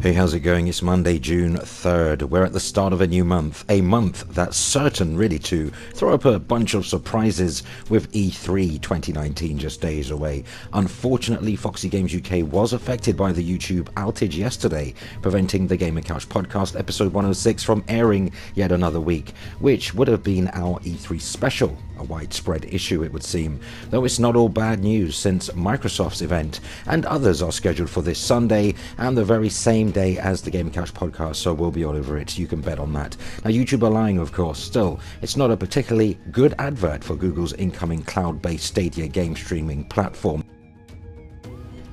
Hey, how's it going? It's Monday, June 3rd. We're at the start of a new month. A month that's certain really to throw up a bunch of surprises with E3 2019 just days away. Unfortunately, FOXY Games UK was affected by the YouTube outage yesterday, preventing the Gamer Couch podcast episode 106 from airing yet another week, which would have been our E3 special. A widespread issue, it would seem, though it's not all bad news since Microsoft's event and others are scheduled for this Sunday and the very same day as the Game Couch podcast, so we'll be all over it. You can bet on that. Now, YouTube are lying, of course. Still, it's not a particularly good advert for Google's incoming cloud-based Stadia game streaming platform.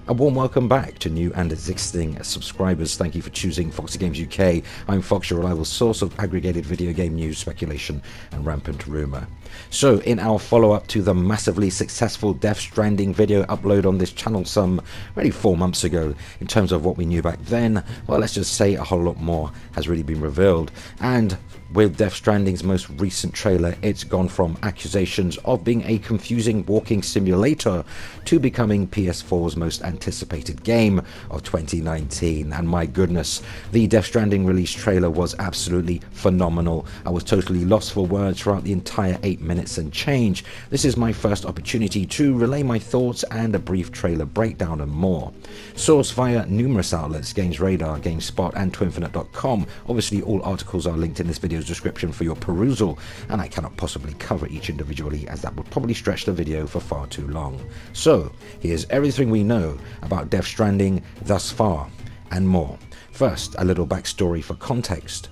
A warm welcome back to new and existing subscribers. Thank you for choosing FOXY Games UK. I'm Fox, your reliable source of aggregated video game news, speculation and rampant rumour. So, in our follow-up to the massively successful Death Stranding video upload on this channel some really 4 months ago, in terms of what we knew back then, well, let's just say a whole lot more has really been revealed. And with Death Stranding's most recent trailer, it's gone from accusations of being a confusing walking simulator to becoming PS4's most anticipated game of 2019. And my goodness, the Death Stranding release trailer was absolutely phenomenal. I was totally lost for words throughout the entire 8 minutes and change. This is my first opportunity to relay my thoughts and a brief trailer breakdown and more. Sourced via numerous outlets, Games Radar, GameSpot and Twinfinite.com. Obviously all articles are linked in this video's description for your perusal, and I cannot possibly cover each individually as that would probably stretch the video for far too long. So here's everything we know about Death Stranding thus far and more. First, a little backstory for context.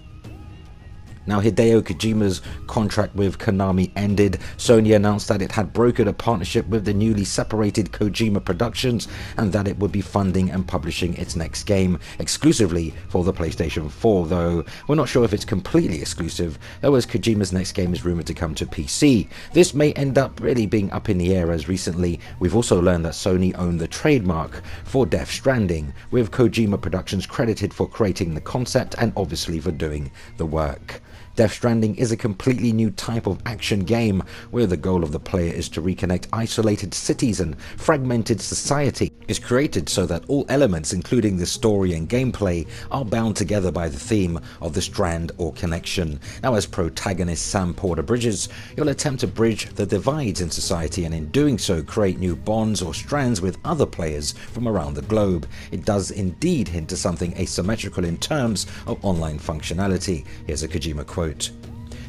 Now, Hideo Kojima's contract with Konami ended. Sony announced that it had brokered a partnership with the newly separated Kojima Productions and that it would be funding and publishing its next game exclusively for the PlayStation 4, though we're not sure if it's completely exclusive, though as Kojima's next game is rumored to come to PC. This may end up really being up in the air, as recently we've also learned that Sony owned the trademark for Death Stranding, with Kojima Productions credited for creating the concept and obviously for doing the work. Death Stranding is a completely new type of action game where the goal of the player is to reconnect isolated cities and fragmented society. It's created so that all elements, including the story and gameplay, are bound together by the theme of the strand or connection. Now, as protagonist Sam Porter Bridges, you'll attempt to bridge the divides in society and in doing so create new bonds or strands with other players from around the globe. It does indeed hint to something asymmetrical in terms of online functionality. Here's a Kojima quote.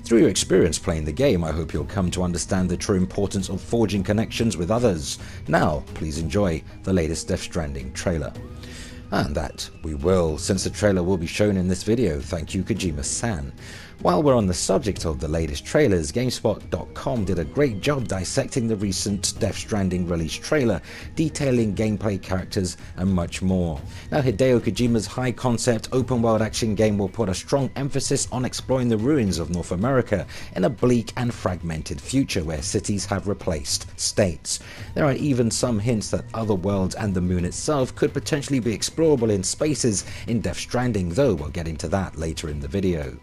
"Through your experience playing the game, I hope you'll come to understand the true importance of forging connections with others. Now, please enjoy the latest Death Stranding trailer." And that we will, since the trailer will be shown in this video. Thank you, Kojima-san. While we're on the subject of the latest trailers, GameSpot.com did a great job dissecting the recent Death Stranding release trailer, detailing gameplay, characters and much more. Now, Hideo Kojima's high-concept open-world action game will put a strong emphasis on exploring the ruins of North America in a bleak and fragmented future where cities have replaced states. There are even some hints that other worlds and the moon itself could potentially be explorable in spaces in Death Stranding, though we'll get into that later in the video.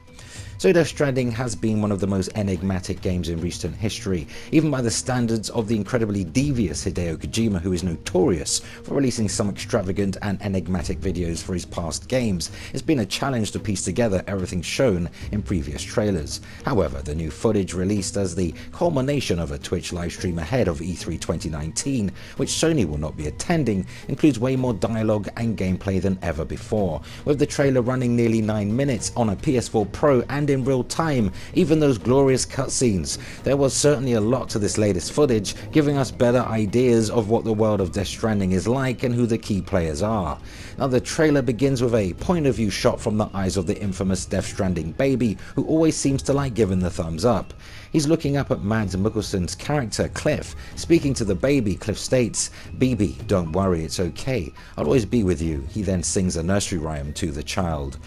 So Death Stranding has been one of the most enigmatic games in recent history, even by the standards of the incredibly devious Hideo Kojima, who is notorious for releasing some extravagant and enigmatic videos for his past games. It's been a challenge to piece together everything shown in previous trailers. However, the new footage released as the culmination of a Twitch livestream ahead of E3 2019, which Sony will not be attending, includes way more dialogue and gameplay than ever before, with the trailer running nearly 9 minutes on a PS4 Pro and in real time, even those glorious cutscenes. There was certainly a lot to this latest footage, giving us better ideas of what the world of Death Stranding is like and who the key players are. Now, the trailer begins with a point of view shot from the eyes of the infamous Death Stranding baby, who always seems to like giving the thumbs up. He's looking up at Mads Mikkelsen's character, Cliff. Speaking to the baby, Cliff states, "Baby, don't worry, it's okay. I'll always be with you." He then sings a nursery rhyme to the child.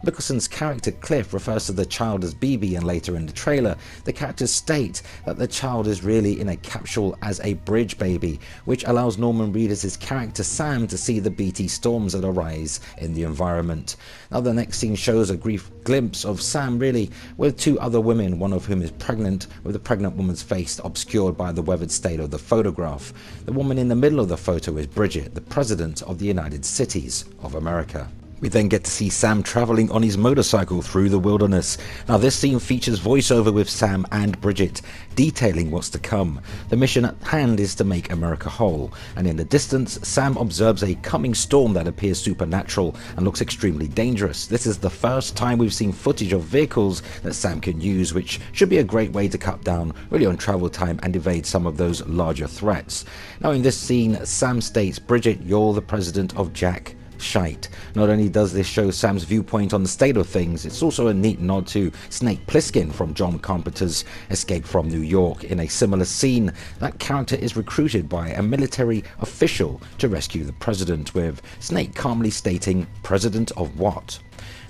Mikkelsen's character Cliff refers to the child as BB, and later in the trailer, the characters state that the child is really in a capsule as a bridge baby, which allows Norman Reedus' character Sam to see the BT storms that arise in the environment. Now, the next scene shows a brief glimpse of Sam really with 2 other women, one of whom is pregnant, with the pregnant woman's face obscured by the weathered state of the photograph. The woman in the middle of the photo is Bridget, the President of the United States of America. We then get to see Sam travelling on his motorcycle through the wilderness. Now this scene features voiceover with Sam and Bridget, detailing what's to come. The mission at hand is to make America whole, and in the distance, Sam observes a coming storm that appears supernatural and looks extremely dangerous. This is the first time we've seen footage of vehicles that Sam can use, which should be a great way to cut down really on travel time and evade some of those larger threats. Now in this scene, Sam states, "Bridget, you're the president of Jack Shite." Not only does this show Sam's viewpoint on the state of things, it's also a neat nod to Snake Plissken from John Carpenter's Escape from New York. In a similar scene, that character is recruited by a military official to rescue the president, with Snake calmly stating, "President of what?"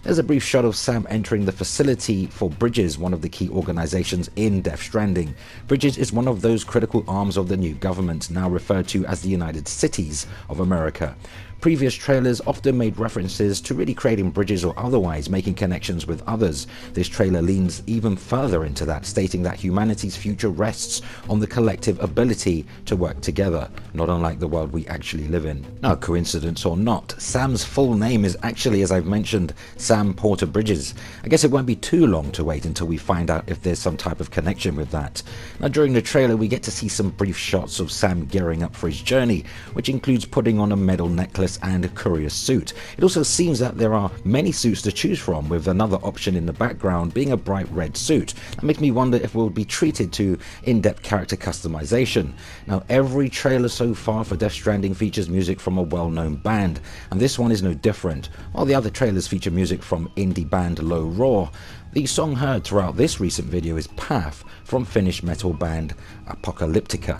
There's a brief shot of Sam entering the facility for Bridges, one of the key organizations in Death Stranding. Bridges is one of those critical arms of the new government, now referred to as the United Cities of America. Previous trailers often made references to really creating bridges or otherwise making connections with others. This trailer leans even further into that, stating that humanity's future rests on the collective ability to work together, not unlike the world we actually live in. Now, coincidence or not, Sam's full name is actually, as I've mentioned, Sam Porter Bridges. I guess it won't be too long to wait until we find out if there's some type of connection with that. Now, during the trailer, we get to see some brief shots of Sam gearing up for his journey, which includes putting on a metal necklace and a courier suit. It also seems that there are many suits to choose from, with another option in the background being a bright red suit. That makes me wonder if we'll be treated to in-depth character customization. Now, every trailer so far for Death Stranding features music from a well-known band, and this one is no different. While the other trailers feature music from indie band Low Roar, the song heard throughout this recent video is Path from Finnish metal band Apocalyptica.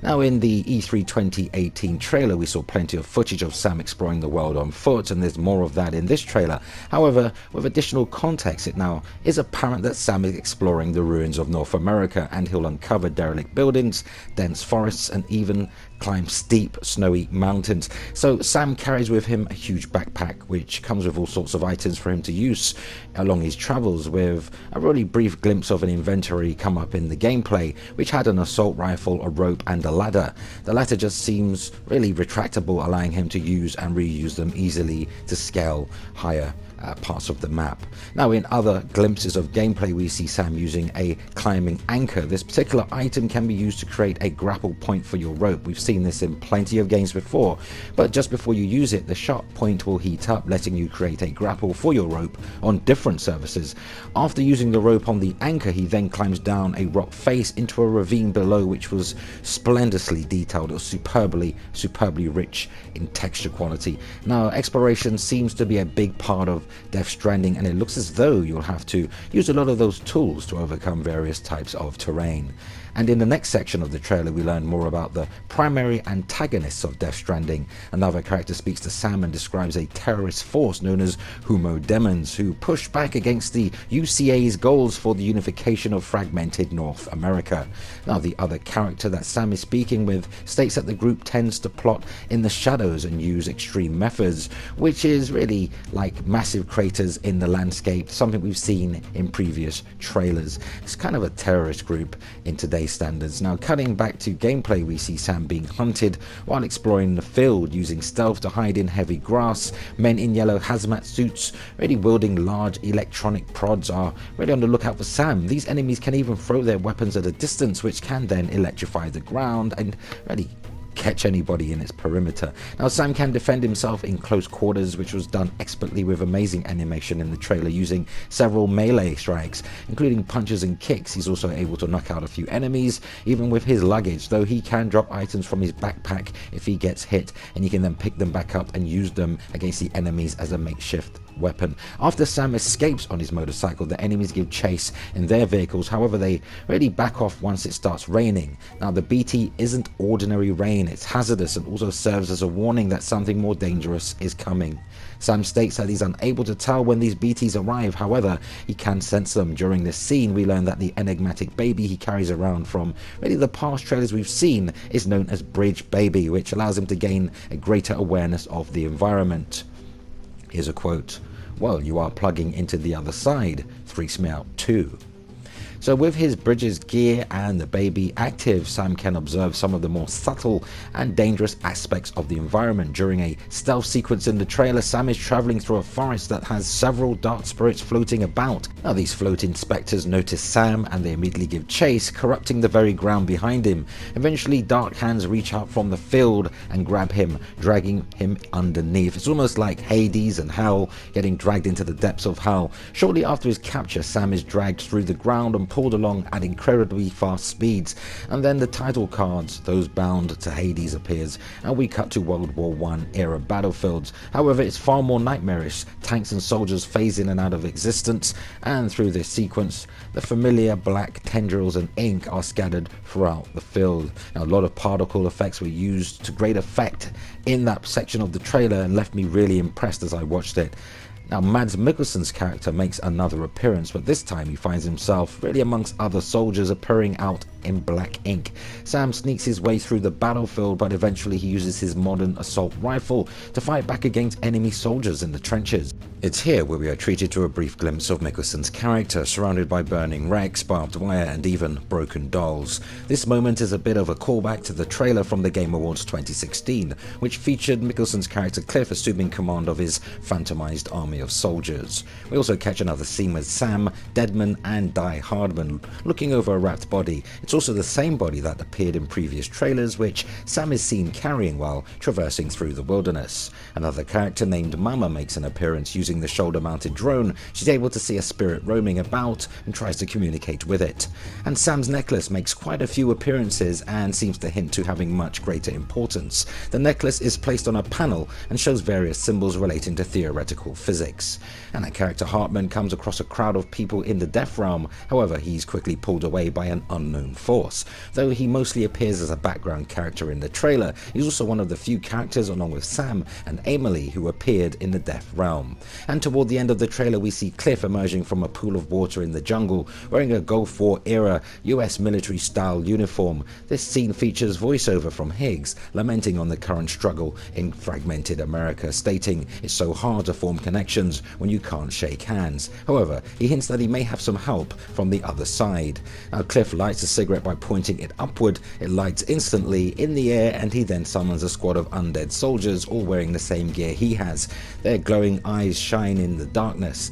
Now, in the E3 2018 trailer, we saw plenty of footage of Sam exploring the world on foot, and there's more of that in this trailer. However, with additional context, it now is apparent that Sam is exploring the ruins of North America, and he'll uncover derelict buildings, dense forests, and even climb steep, snowy mountains. So Sam carries with him a huge backpack, which comes with all sorts of items for him to use along his travels, with a really brief glimpse of an inventory come up in the gameplay, which had an assault rifle, a rope, and a ladder. The latter just seems really retractable, allowing him to use and reuse them easily to scale higher parts of the map. Now, in other glimpses of gameplay, we see Sam using a climbing anchor. This particular item can be used to create a grapple point for your rope. We've seen this in plenty of games before, but just before you use it, the sharp point will heat up, letting you create a grapple for your rope on different surfaces. After using the rope on the anchor, he then climbs down a rock face into a ravine below, which was splendidly detailed. It was superbly rich in texture quality. Now, exploration seems to be a big part of Death Stranding, and it looks as though you'll have to use a lot of those tools to overcome various types of terrain. And in the next section of the trailer, we learn more about the primary antagonists of Death Stranding. Another character speaks to Sam and describes a terrorist force known as Homo Demons, who push back against the UCA's goals for the unification of fragmented North America. Now, the other character that Sam is speaking with states that the group tends to plot in the shadows and use extreme methods, which is really like massive craters in the landscape, something we've seen in previous trailers. It's kind of a terrorist group in today's standards. Now, cutting back to gameplay, we see Sam being hunted while exploring the field, using stealth to hide in heavy grass. Men in yellow hazmat suits, really wielding large electronic prods, are really on the lookout for Sam. These enemies can even throw their weapons at a distance, which can then electrify the ground and really catch anybody in its perimeter. Now, Sam can defend himself in close quarters, which was done expertly with amazing animation in the trailer, using several melee strikes, including punches and kicks. He's also able to knock out a few enemies, even with his luggage, though he can drop items from his backpack if he gets hit, and he can then pick them back up and use them against the enemies as a makeshift weapon. After Sam escapes on his motorcycle, the enemies give chase in their vehicles. However, they really back off once it starts raining. Now, the BT isn't ordinary rain, it's hazardous, and also serves as a warning that something more dangerous is coming. Sam states that he's unable to tell when these BTs arrive. However, he can sense them. During this scene, we learn that the enigmatic baby he carries around from really the past trailers we've seen is known as Bridge Baby, which allows him to gain a greater awareness of the environment. Here's a quote: "Well, you are plugging into the other side. Freaks me out too." So with his bridges gear and the baby active, Sam can observe some of the more subtle and dangerous aspects of the environment. During a stealth sequence in the trailer, Sam is traveling through a forest that has several dark spirits floating about. Now these floating spectres notice Sam and they immediately give chase, corrupting the very ground behind him. Eventually dark hands reach out from the field and grab him, dragging him underneath. It's almost like Hades and Hell getting dragged into the depths of hell. Shortly after his capture, Sam is dragged through the ground and pulled along at incredibly fast speeds, and then the title cards, those bound to Hades, appears, and we cut to World War I era battlefields. However, it's far more nightmarish. Tanks and soldiers phase in and out of existence, and through this sequence the familiar black tendrils and ink are scattered throughout the field. Now a lot of particle effects were used to great effect in that section of the trailer and left me really impressed as I watched it. Now Mads Mikkelsen's character makes another appearance, but this time he finds himself really amongst other soldiers appearing out in black ink. Sam sneaks his way through the battlefield, but eventually he uses his modern assault rifle to fight back against enemy soldiers in the trenches. It's here where we are treated to a brief glimpse of Mikkelsen's character, surrounded by burning wrecks, barbed wire and even broken dolls. This moment is a bit of a callback to the trailer from the Game Awards 2016, which featured Mikkelsen's character Cliff assuming command of his phantomized army of soldiers. We also catch another scene with Sam, Deadman and Die Hardman looking over a wrapped body. It's also the same body that appeared in previous trailers, which Sam is seen carrying while traversing through the wilderness. Another character named Mama makes an appearance. Using the shoulder-mounted drone, she's able to see a spirit roaming about and tries to communicate with it. And Sam's necklace makes quite a few appearances and seems to hint to having much greater importance. The necklace is placed on a panel and shows various symbols relating to theoretical physics. And our character Hartman comes across a crowd of people in the Death Realm. However, he's quickly pulled away by an unknown force. Though he mostly appears as a background character in the trailer, he's also one of the few characters, along with Sam and Emily, who appeared in the Death Realm. And toward the end of the trailer we see Cliff emerging from a pool of water in the jungle, wearing a Gulf War era US military style uniform. This scene features voiceover from Higgs, lamenting on the current struggle in fragmented America, stating it's so hard to form connections when you can't shake hands. However, he hints that he may have some help from the other side. Now Cliff lights a cigarette by pointing it upward. It lights instantly in the air, and he then summons a squad of undead soldiers, all wearing the same gear he has. Their glowing eyes shine in the darkness.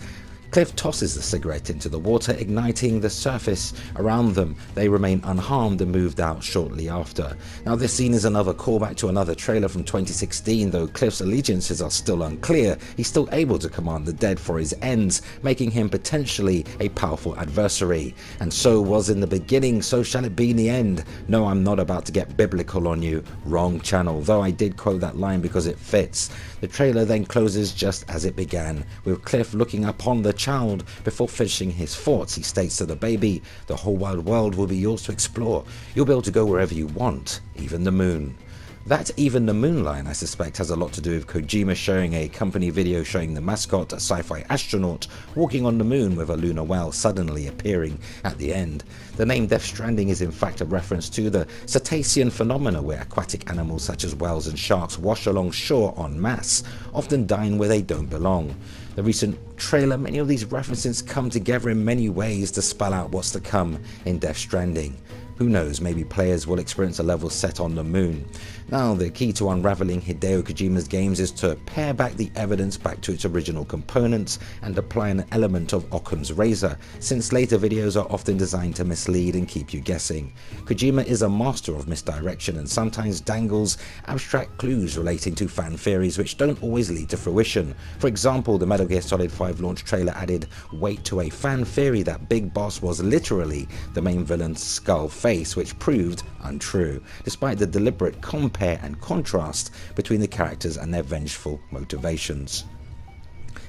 Cliff tosses the cigarette into the water, igniting the surface around them. They remain unharmed and moved out shortly after. Now this scene is another callback to another trailer from 2016, though Cliff's allegiances are still unclear. He's still able to command the dead for his ends, making him potentially a powerful adversary. And so was in the beginning, so shall it be in the end. No, I'm not about to get biblical on you. Wrong channel, though I did quote that line because it fits. The trailer then closes just as it began, with Cliff looking upon the child before finishing his thoughts. He states to the baby, "The whole wide world will be yours to explore. You'll be able to go wherever you want, even the moon." That "even the moon" line, I suspect, has a lot to do with Kojima showing a company video showing the mascot, a sci-fi astronaut, walking on the moon with a lunar whale suddenly appearing at the end. The name Death Stranding is in fact a reference to the cetacean phenomena, where aquatic animals such as whales and sharks wash along shore en masse, often dying where they don't belong. The recent trailer, many of these references come together in many ways to spell out what's to come in Death Stranding. Who knows, maybe players will experience a level set on the moon. Now, the key to unraveling Hideo Kojima's games is to pare back the evidence back to its original components and apply an element of Occam's razor, since later videos are often designed to mislead and keep you guessing. Kojima is a master of misdirection and sometimes dangles abstract clues relating to fan theories which don't always lead to fruition. For example, the Metal Gear Solid 5 launch trailer added weight to a fan theory that Big Boss was literally the main villain's skull face, which proved untrue, despite the deliberate compare and contrast between the characters and their vengeful motivations.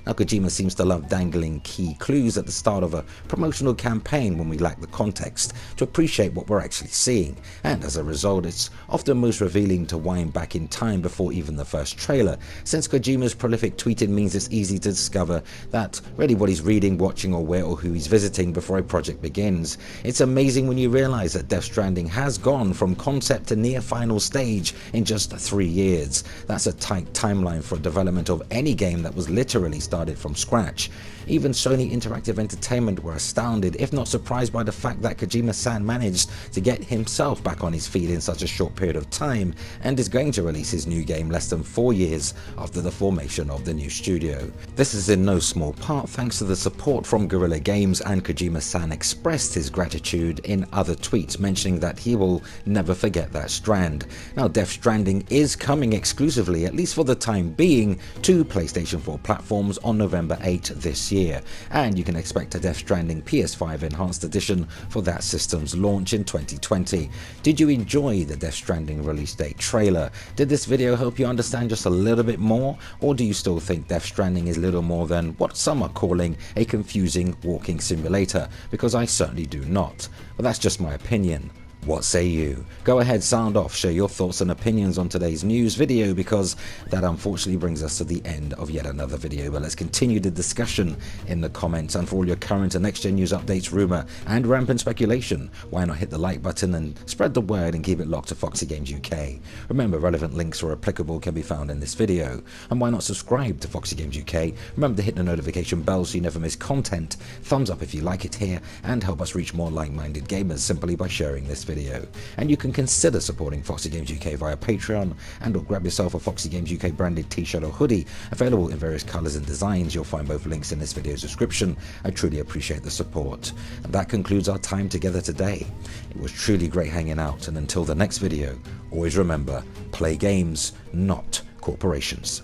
Now, Kojima seems to love dangling key clues at the start of a promotional campaign when we lack the context to appreciate what we're actually seeing, and as a result it's often most revealing to wind back in time before even the first trailer, since Kojima's prolific tweeting means it's easy to discover that really what he's reading, watching or where or who he's visiting before a project begins. It's amazing when you realise that Death Stranding has gone from concept to near final stage in just 3 years. That's a tight timeline for development of any game that was literally started from scratch. Even Sony Interactive Entertainment were astounded, if not surprised, by the fact that Kojima-san managed to get himself back on his feet in such a short period of time and is going to release his new game less than 4 years after the formation of the new studio. This is in no small part thanks to the support from Guerrilla Games, and Kojima-san expressed his gratitude in other tweets, mentioning that he will never forget that Strand. Now, Death Stranding is coming exclusively, at least for the time being, to PlayStation 4 platforms on November 8 this year, and you can expect a Death Stranding PS5 Enhanced Edition for that system's launch in 2020. Did you enjoy the Death Stranding release date trailer? Did this video help you understand just a little bit more, or do you still think Death Stranding is little more than what some are calling a confusing walking simulator? Because I certainly do not, but that's just my opinion. What say you? Go ahead, sound off, share your thoughts and opinions on today's news video, because that unfortunately brings us to the end of yet another video. But let's continue the discussion in the comments, and for all your current and next-gen news updates, rumor and rampant speculation, why not hit the like button and spread the word and keep it locked to Foxy Games UK. Remember, relevant links where applicable can be found in this video. And why not subscribe to Foxy Games UK? Remember to hit the notification bell so you never miss content. Thumbs up if you like it here, and help us reach more like-minded gamers simply by sharing this video. And you can consider supporting Foxy Games UK via Patreon, and or grab yourself a Foxy Games UK branded t-shirt or hoodie, available in various colours and designs. You'll find both links in this video's description. I truly appreciate the support. And that concludes our time together today. It was truly great hanging out, and until the next video, always remember, play games, not corporations.